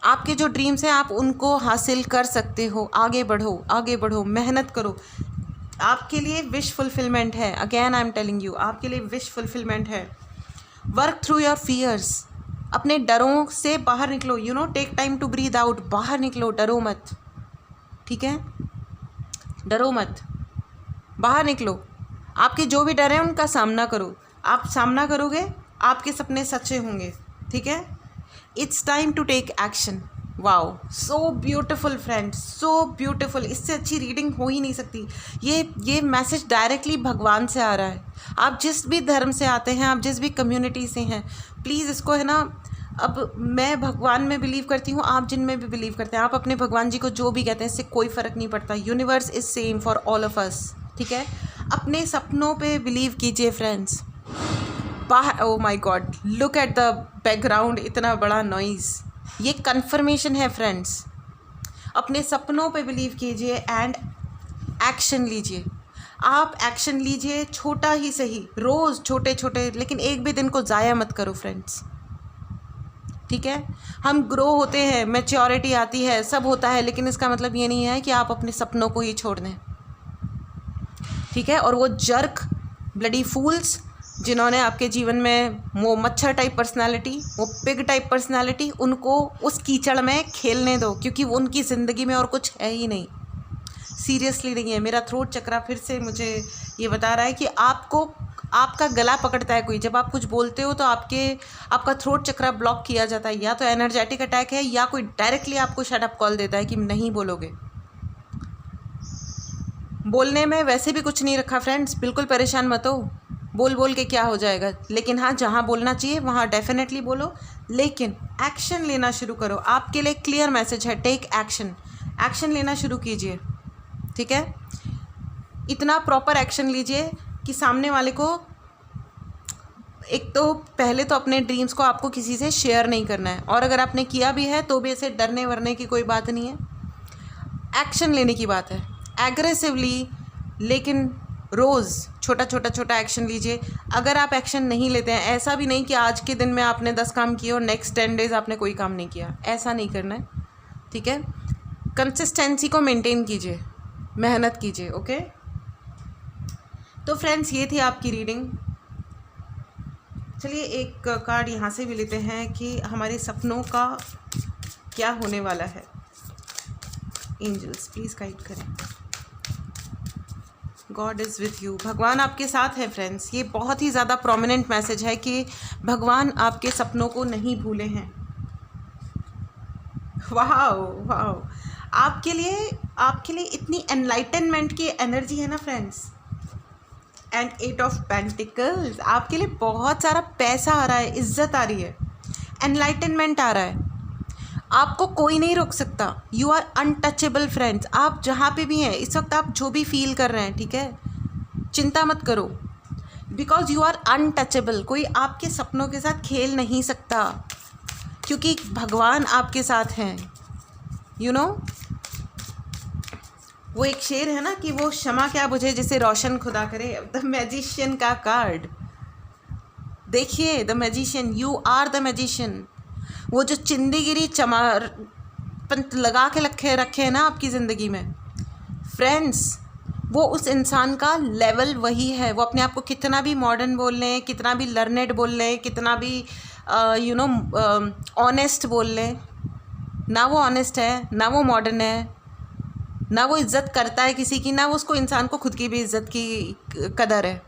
आपके जो ड्रीम्स हैं आप उनको हासिल कर सकते हो। आगे बढ़ो, आगे बढ़ो, मेहनत करो। आपके लिए विश फुलफिलमेंट है, again I am telling you, आपके लिए विश फुलफिलमेंट है। वर्क थ्रू योर फियर्स, अपने डरों से बाहर निकलो, you know. Take time to breathe out, बाहर निकलो, डरो मत, ठीक है। डरो मत, बाहर निकलो। आपके जो भी डर हैं उनका सामना करो, आप सामना करोगे, आपके सपने सच्चे होंगे, ठीक है। It's time to take action. Wow, so beautiful friends, so beautiful. इससे अच्छी रीडिंग हो ही नहीं सकती। ये मैसेज डायरेक्टली भगवान से आ रहा है। आप जिस भी धर्म से आते हैं, आप जिस भी कम्युनिटी से हैं, प्लीज़ इसको, है ना, अब मैं भगवान में बिलीव करती हूँ, आप जिन में भी बिलीव करते हैं, आप अपने भगवान जी को जो भी कहते हैं, इससे कोई फ़र्क नहीं पड़ता। Universe is same for all of us, ठीक है। अपने सपनों पे बिलीव कीजिए फ्रेंड्स। बाहर, oh my God, look at the background, इतना बड़ा नॉइज़, ये कन्फर्मेशन है फ्रेंड्स। अपने सपनों पे बिलीव कीजिए एंड एक्शन लीजिए। आप एक्शन लीजिए, छोटा ही सही, रोज़ छोटे छोटे, लेकिन एक भी दिन को ज़ाया मत करो फ्रेंड्स, ठीक है। हम ग्रो होते हैं, मैच्योरिटी आती है, सब होता है, लेकिन इसका मतलब ये नहीं है कि आप अपने सपनों को ही छोड़ दें, ठीक है। और वो जर्क ब्लडी फूल्स जिन्होंने आपके जीवन में वो मच्छर टाइप पर्सनालिटी, वो पिग टाइप पर्सनालिटी, उनको उस कीचड़ में खेलने दो, क्योंकि वो उनकी ज़िंदगी में और कुछ है ही नहीं, सीरियसली नहीं है। मेरा थ्रोट चक्रा फिर से मुझे ये बता रहा है कि आपका गला पकड़ता है कोई, जब आप कुछ बोलते हो तो आपका थ्रोट चक्रा ब्लॉक किया जाता है। या तो एनर्जेटिक अटैक है, या कोई डायरेक्टली आपको शट अप कॉल देता है कि नहीं बोलोगे। बोलने में वैसे भी कुछ नहीं रखा फ्रेंड्स, बिल्कुल परेशान मत हो, बोल बोल के क्या हो जाएगा। लेकिन हाँ, जहाँ बोलना चाहिए वहाँ डेफिनेटली बोलो, लेकिन एक्शन लेना शुरू करो। आपके लिए क्लियर मैसेज है, टेक एक्शन। एक्शन लेना शुरू कीजिए, ठीक है। इतना प्रॉपर एक्शन लीजिए कि सामने वाले को, एक तो पहले तो अपने ड्रीम्स को आपको किसी से शेयर नहीं करना है, और अगर आपने किया भी है तो भी ऐसे डरने वरने की कोई बात नहीं है, एक्शन लेने की बात है, एग्रेसिवली, लेकिन रोज़ छोटा एक्शन लीजिए। अगर आप एक्शन नहीं लेते हैं, ऐसा भी नहीं कि आज के दिन में आपने 10 काम किए और नेक्स्ट 10 डेज़ आपने कोई काम नहीं किया, ऐसा नहीं करना है, ठीक है। कंसिस्टेंसी को मेंटेन कीजिए, मेहनत कीजिए, ओके। तो फ्रेंड्स, ये थी आपकी रीडिंग। चलिए एक कार्ड यहाँ से भी लेते हैं कि हमारे सपनों का क्या होने वाला है। एंजल्स प्लीज़ गाइड करें। गॉड इज़ विथ यू, भगवान आपके साथ है फ्रेंड्स। ये बहुत ही ज़्यादा प्रोमिनेंट मैसेज है कि भगवान आपके सपनों को नहीं भूले हैं। वाओ वाओ, आपके लिए इतनी एनलाइटनमेंट की एनर्जी है ना फ्रेंड्स। एंड 8 ऑफ पेंटिकल्स, आपके लिए बहुत सारा पैसा आ रहा है, इज्जत आ रही है, एनलाइटनमेंट आ रहा है। आपको कोई नहीं रोक सकता। You are untouchable friends. आप जहाँ पे भी हैं इस वक्त, आप जो भी फील कर रहे हैं, ठीक है, चिंता मत करो, बिकॉज यू आर अनटचेबल। कोई आपके सपनों के साथ खेल नहीं सकता, क्योंकि भगवान आपके साथ हैं। यू नो, वो एक शेर है ना कि वो क्षमा क्या बुझे जिसे रोशन खुदा करे। द मैजिशियन का कार्ड देखिए, the magician, you are the magician. वो जो चिंदीगिरी चमार पंत लगा के रखे हैं ना आपकी ज़िंदगी में फ्रेंड्स, वो उस इंसान का लेवल वही है। वो अपने आप को कितना भी मॉडर्न बोल लें, कितना भी लर्नेड बोल लें, कितना भी ऑनेस्ट बोल लें, ना वो ऑनेस्ट है, ना वो मॉडर्न है, ना वो इज़्ज़त करता है किसी की, ना वो उसको इंसान को खुद की भी इज़्ज़त की कदर है,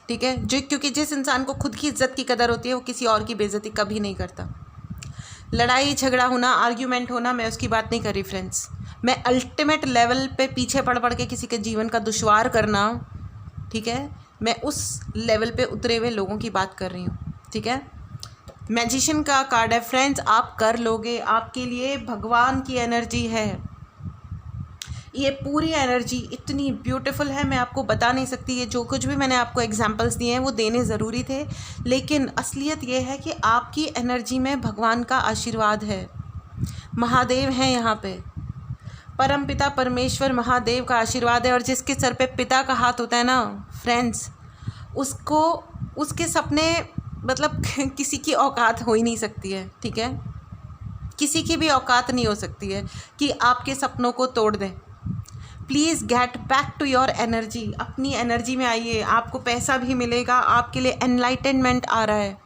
ठीक है। जो क्योंकि जिस इंसान को खुद की इज़्ज़त की कदर होती है वो किसी और की बेइज्जती कभी नहीं करता। लड़ाई झगड़ा होना, आर्ग्यूमेंट होना, मैं उसकी बात नहीं कर रही फ्रेंड्स। मैं अल्टीमेट लेवल पे पीछे पड़ के किसी के जीवन का दुश्वार करना, ठीक है, मैं उस लेवल पे उतरे हुए लोगों की बात कर रही हूँ, ठीक है। मैजिशियन का कार्ड है फ्रेंड्स, आप कर लोगे। आपके लिए भगवान की एनर्जी है। ये पूरी एनर्जी इतनी ब्यूटीफुल है, मैं आपको बता नहीं सकती। ये जो कुछ भी मैंने आपको एग्जांपल्स दिए हैं वो देने ज़रूरी थे, लेकिन असलियत ये है कि आपकी एनर्जी में भगवान का आशीर्वाद है। महादेव हैं यहाँ पे, परम पिता परमेश्वर महादेव का आशीर्वाद है। और जिसके सर पे पिता का हाथ होता है ना फ्रेंड्स, उसको उसके सपने मतलब किसी की औकात हो ही नहीं सकती है, ठीक है। किसी की भी औकात नहीं हो सकती है कि आपके सपनों को तोड़ दें। Please get back to your energy. अपनी एनर्जी में आइए, आपको पैसा भी मिलेगा, आपके लिए एनलाइटनमेंट आ रहा है,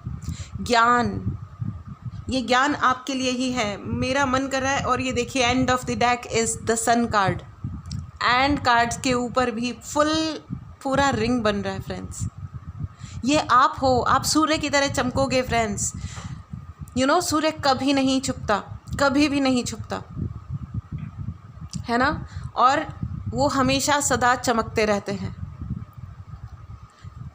ज्ञान, ये ज्ञान आपके लिए ही है। मेरा मन कर रहा है। और ये देखिए, end of the deck is the sun card, and cards के ऊपर भी फुल पूरा रिंग बन रहा है फ्रेंड्स। ये आप हो, आप सूर्य की तरह चमकोगे फ्रेंड्स। यू नो, सूर्य कभी नहीं छुपता, कभी भी नहीं छुपता, है ना, और वो हमेशा सदा चमकते रहते हैं।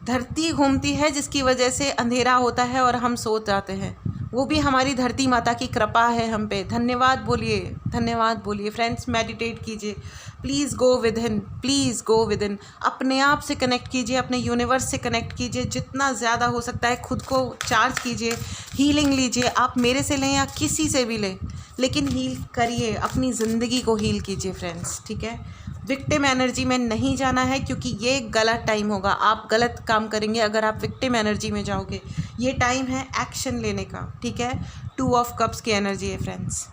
धरती घूमती है जिसकी वजह से अंधेरा होता है और हम सो जाते हैं, वो भी हमारी धरती माता की कृपा है हम पे। धन्यवाद बोलिए, धन्यवाद बोलिए फ्रेंड्स। मेडिटेट कीजिए, please go with in, please go with in. अपने आप से कनेक्ट कीजिए, अपने यूनिवर्स से कनेक्ट कीजिए, जितना ज़्यादा हो सकता है खुद को चार्ज कीजिए, हीलिंग लीजिए। आप मेरे से लें या किसी से भी लें, लेकिन हील करिए, अपनी ज़िंदगी को हील कीजिए फ्रेंड्स, ठीक है। विक्टिम एनर्जी में नहीं जाना है, क्योंकि ये गलत टाइम होगा। आप गलत काम करेंगे अगर आप विक्टिम एनर्जी में जाओगे। ये टाइम है एक्शन लेने का, ठीक है। 2 ऑफ कप्स की एनर्जी है फ्रेंड्स,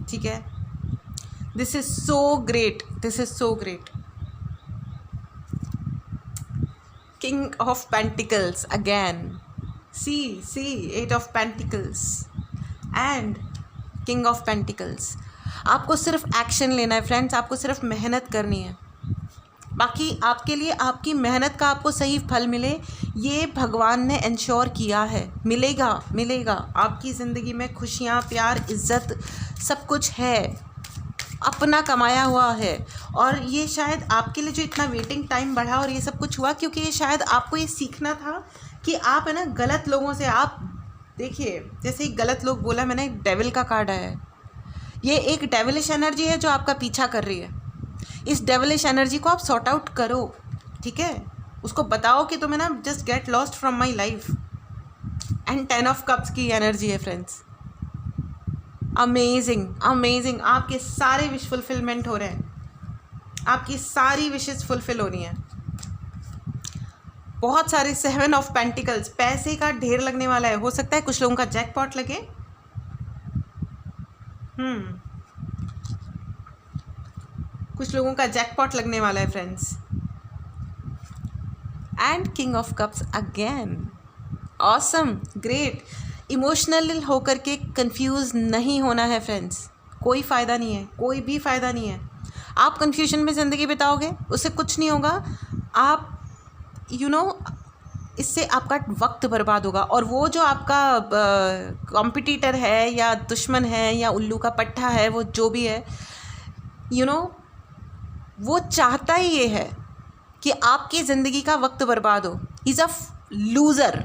ठीक है। This is so great, this is so great. King of pentacles again, see 8 of pentacles and king of pentacles. आपको सिर्फ एक्शन लेना है फ्रेंड्स, आपको सिर्फ मेहनत करनी है। बाकी आपके लिए आपकी मेहनत का आपको सही फल मिले, ये भगवान ने इंश्योर किया है। मिलेगा, मिलेगा। आपकी ज़िंदगी में खुशियाँ, प्यार, इज़्ज़त सब कुछ है, अपना कमाया हुआ है। और ये शायद आपके लिए जो इतना वेटिंग टाइम बढ़ा और ये सब कुछ हुआ, क्योंकि ये शायद आपको ये सीखना था कि आप है ना गलत लोगों से, आप देखिए जैसे ही गलत लोग बोला, मैंने डेविल का कार्ड आया है। ये एक डेविलिश एनर्जी है जो आपका पीछा कर रही है। इस डेविलिश एनर्जी को आप सॉर्ट आउट करो, ठीक है। उसको बताओ कि तुम्हें ना just get lost from my life. And 10 of cups की एनर्जी है फ्रेंड्स। Amazing, amazing. आपके सारे विश फुलफिलमेंट हो रहे हैं, आपकी सारी विशेस फुलफिल हो रही हैं। बहुत सारे 7 ऑफ पेंटिकल्स, पैसे का ढेर लगने वाला है। हो सकता है कुछ लोगों का जैकपॉट लगे। कुछ लोगों का जैकपॉट लगने वाला है friends. And king of cups again, awesome, great. Emotional होकर के कंफ्यूज नहीं होना है फ्रेंड्स, कोई फ़ायदा नहीं है, कोई भी फ़ायदा नहीं है। आप कंफ्यूजन में ज़िंदगी बिताओगे, उससे कुछ नहीं होगा। आप इससे आपका वक्त बर्बाद होगा। और वो जो आपका कॉम्पिटिटर है या दुश्मन है या उल्लू का पट्टा है, वो जो भी है, वो चाहता ही ये है कि आपकी ज़िंदगी का वक्त बर्बाद हो। इज़ अ लूज़र,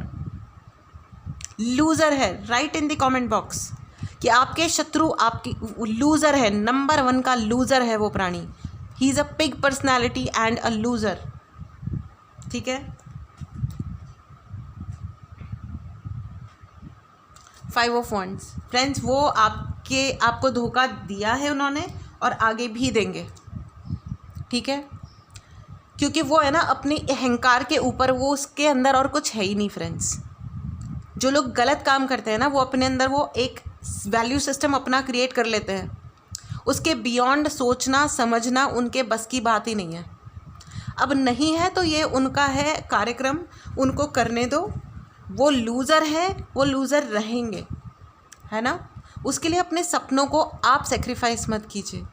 लूज़र है। Right in the comment box कि आपके शत्रु आपकी लूज़र है, नंबर 1 का लूज़र है वो प्राणी। He is a pig personality and a loser, ठीक है। 5 ऑफ वंड्स फ्रेंड्स, वो आपको धोखा दिया है उन्होंने और आगे भी देंगे, ठीक है, क्योंकि वो है ना अपने अहंकार के ऊपर, वो उसके अंदर और कुछ है ही नहीं फ्रेंड्स। जो लोग गलत काम करते हैं ना, वो अपने अंदर वो एक वैल्यू सिस्टम अपना क्रिएट कर लेते हैं, उसके बियॉन्ड सोचना समझना उनके बस की बात ही नहीं है। अब नहीं है तो ये उनका है कार्यक्रम, उनको करने दो। वो लूज़र है, वो लूज़र रहेंगे, है ना। उसके लिए अपने सपनों को आप सेक्रीफाइस मत कीजिए।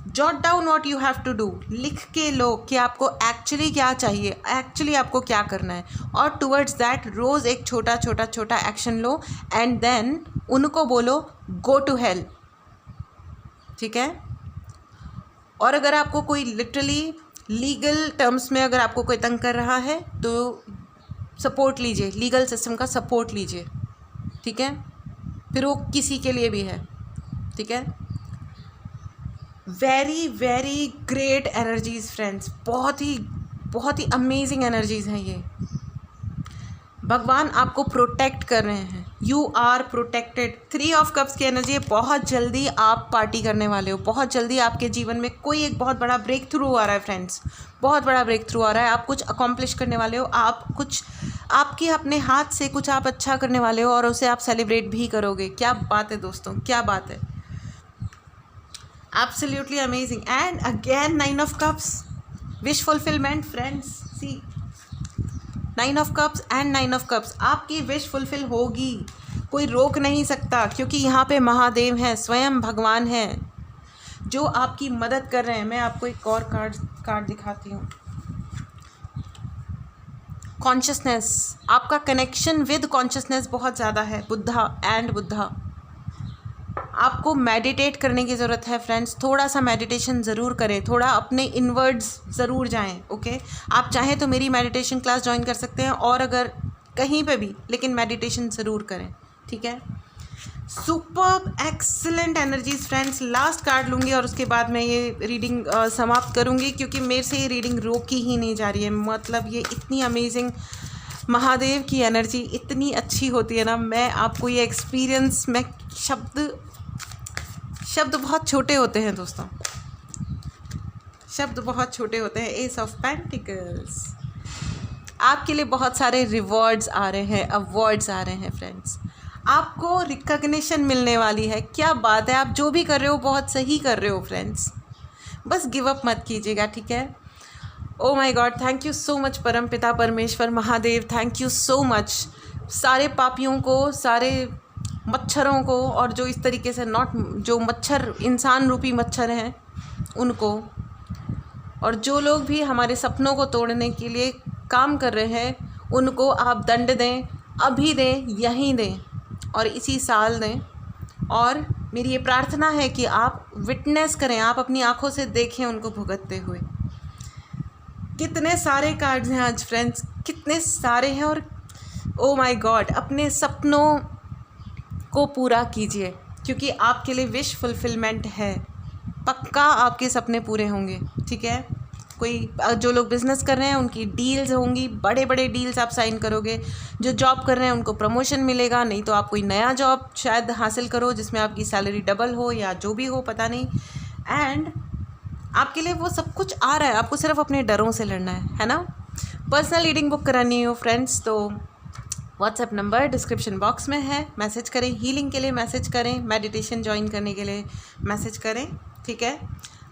Jot down what you have to do, लिख के लो कि आपको एक्चुअली क्या चाहिए, एक्चुअली आपको क्या करना है, और टुवर्ड्स दैट रोज़ एक छोटा छोटा छोटा एक्शन लो एंड देन उनको बोलो गो टू हेल, ठीक है। और अगर आपको कोई लिटरली लीगल टर्म्स में अगर आपको कोई तंग कर रहा है तो सपोर्ट लीजिए, लीगल सिस्टम का सपोर्ट लीजिए, ठीक है, फिर वो किसी के लिए भी है, ठीक है। Very very great energies friends, बहुत ही अमेजिंग एनर्जीज़ हैं ये। भगवान आपको प्रोटेक्ट कर रहे हैं, you are protected. 3 of cups की एनर्जी है, बहुत जल्दी आप पार्टी करने वाले हो, बहुत जल्दी आपके जीवन में कोई एक बहुत बड़ा ब्रेक थ्रू आ रहा है फ्रेंड्स, बहुत बड़ा ब्रेक थ्रू आ रहा है। आप कुछ अकॉम्प्लिश करने वाले हो, आप कुछ आपके अपने हाथ से कुछ आप अच्छा करने वाले हो और उसे आप सेलिब्रेट भी करोगे। क्या बात है दोस्तों, क्या बात है, absolutely amazing. And again 9 of cups, wish fulfilment friends. See 9 of cups and 9 of cups, आपकी विश फुलफिल होगी, कोई रोक नहीं सकता, क्योंकि यहाँ पे महादेव हैं, स्वयं भगवान हैं जो आपकी मदद कर रहे हैं। मैं आपको एक और कार्ड दिखाती हूँ। कॉन्शियसनेस, आपका कनेक्शन विद कॉन्शियसनेस बहुत ज़्यादा है, बुद्धा एंड बुद्धा। आपको मेडिटेट करने की ज़रूरत है फ्रेंड्स, थोड़ा सा मेडिटेशन ज़रूर करें, थोड़ा अपने इनवर्ड्स ज़रूर जाएं, ओके। आप चाहें तो मेरी मेडिटेशन क्लास ज्वाइन कर सकते हैं, और अगर कहीं पे भी, लेकिन मेडिटेशन ज़रूर करें, ठीक है। Superb excellent energies friends. Last card लूँगी और उसके बाद मैं ये रीडिंग समाप्त करूँगी, क्योंकि मेरे से ये रीडिंग रोकी ही नहीं जा रही है। मतलब ये इतनी अमेजिंग महादेव की एनर्जी इतनी अच्छी होती है ना, मैं आपको ये एक्सपीरियंस, मैं शब्द बहुत छोटे होते हैं दोस्तों, शब्द बहुत छोटे होते हैं। एस ऑफ पेंटिकल्स, आपके लिए बहुत सारे रिवॉर्ड्स आ रहे हैं, अवार्ड्स आ रहे हैं फ्रेंड्स, आपको रिकग्निशन मिलने वाली है। क्या बात है, आप जो भी कर रहे हो बहुत सही कर रहे हो फ्रेंड्स, बस गिव अप मत कीजिएगा, ठीक है। Oh my God, thank you so much परमपिता परमेश्वर Mahadev, thank you so much. सारे पापियों को, सारे मच्छरों को, और जो इस तरीके से जो मच्छर, इंसान रूपी मच्छर हैं उनको, और जो लोग भी हमारे सपनों को तोड़ने के लिए काम कर रहे हैं उनको आप दंड दें, अभी दें, यहीं दें और इसी साल दें। और मेरी ये प्रार्थना है कि आप विटनेस करें, आप अपनी आंखों से देखें उनको भुगतते हुए। कितने सारे कार्ड्स हैं आज फ्रेंड्स, कितने सारे हैं। और ओ माय गॉड, अपने सपनों को पूरा कीजिए, क्योंकि आपके लिए विश फुलफिलमेंट है, पक्का आपके सपने पूरे होंगे, ठीक है। जो लोग बिज़नेस कर रहे हैं उनकी डील्स होंगी, बड़े बड़े डील्स आप साइन करोगे। जो जॉब कर रहे हैं उनको प्रमोशन मिलेगा, नहीं तो आप कोई नया जॉब शायद हासिल करो जिसमें आपकी सैलरी डबल हो या जो भी हो, पता नहीं। एंड आपके लिए वो सब कुछ आ रहा है, आपको सिर्फ अपने डरों से लड़ना है ना। पर्सनल रीडिंग बुक करानी हो फ्रेंड्स तो व्हाट्सएप नंबर डिस्क्रिप्शन बॉक्स में है, मैसेज करें। हीलिंग के लिए मैसेज करें, मेडिटेशन ज्वाइन करने के लिए मैसेज करें, ठीक है।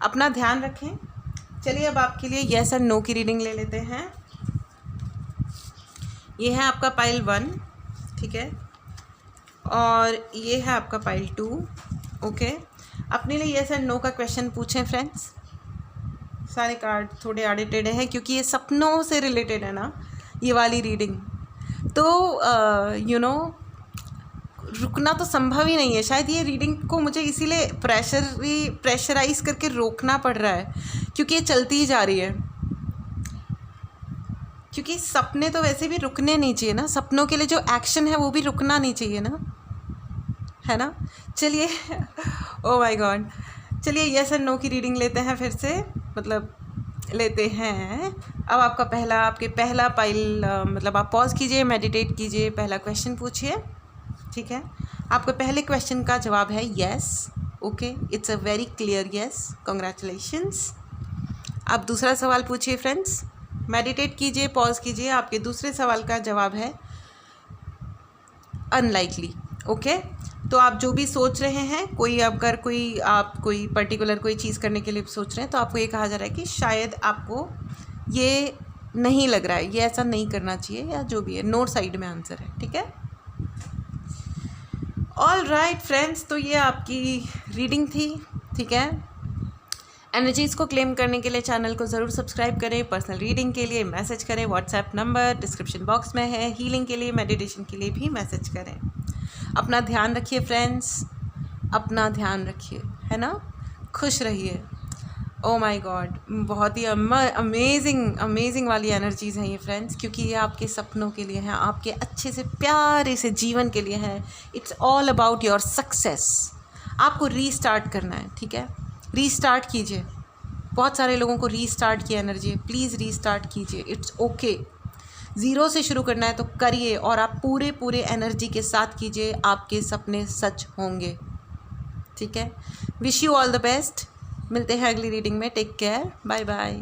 अपना ध्यान रखें। चलिए अब आपके लिए येस एंड नो की रीडिंग ले लेते हैं। ये है आपका पाइल 1, ठीक है, और ये है आपका पाइल 2, ओके। अपने लिए येस एंड नो का क्वेश्चन पूछें फ्रेंड्स। सारे कार्ड थोड़े आड़े टेढ़े हैं क्योंकि ये सपनों से रिलेटेड है ना ये वाली रीडिंग, तो यू नो रुकना तो संभव ही नहीं है। शायद ये रीडिंग को मुझे इसीलिए प्रेशराइज करके रोकना पड़ रहा है, क्योंकि ये चलती ही जा रही है। क्योंकि सपने तो वैसे भी रुकने नहीं चाहिए ना, सपनों के लिए जो एक्शन है वो भी रुकना नहीं चाहिए ना, है ना। चलिए ओ माय गॉड, चलिए यस एंड नो की रीडिंग लेते हैं फिर से, मतलब लेते हैं। अब आपके पहला पाइल मतलब आप पॉज कीजिए, मेडिटेट कीजिए, पहला क्वेश्चन पूछिए, ठीक है। आपके पहले क्वेश्चन का जवाब है yes, okay, it's a very clear yes, congratulations. आप दूसरा सवाल पूछिए फ्रेंड्स, मेडिटेट कीजिए, पॉज कीजिए। आपके दूसरे सवाल का जवाब है अनलाइकली, ओके। तो आप जो भी सोच रहे हैं, आप कोई पर्टिकुलर कोई चीज़ करने के लिए सोच रहे हैं, तो आपको ये कहा जा रहा है कि शायद आपको ये नहीं लग रहा है, ये ऐसा नहीं करना चाहिए, या जो भी है, नोट साइड में आंसर है, ठीक है। ऑल राइट फ्रेंड्स, तो ये आपकी रीडिंग थी, ठीक है। एनर्जीज़ को क्लेम करने के लिए चैनल को ज़रूर सब्सक्राइब करें, पर्सनल रीडिंग के लिए मैसेज करें, व्हाट्सएप नंबर डिस्क्रिप्शन बॉक्स में है, हीलिंग के लिए, मेडिटेशन के लिए भी मैसेज करें। अपना ध्यान रखिए फ्रेंड्स, अपना ध्यान रखिए, है ना, खुश रहिए। ओ माय गॉड, बहुत ही अमेजिंग वाली एनर्जीज़ हैं ये फ्रेंड्स, क्योंकि ये आपके सपनों के लिए हैं, आपके अच्छे से प्यारे से जीवन के लिए हैं। It's all about your success. आपको रीस्टार्ट करना है, ठीक है, रीस्टार्ट कीजिए। बहुत सारे लोगों को रीस्टार्ट की एनर्जी है, प्लीज़ रीस्टार्ट कीजिए, इट्स ओके। ज़ीरो से शुरू करना है तो करिए, और आप पूरे एनर्जी के साथ कीजिए, आपके सपने सच होंगे, ठीक है। Wish you all the best. मिलते हैं अगली रीडिंग में, टेक केयर, बाय बाय।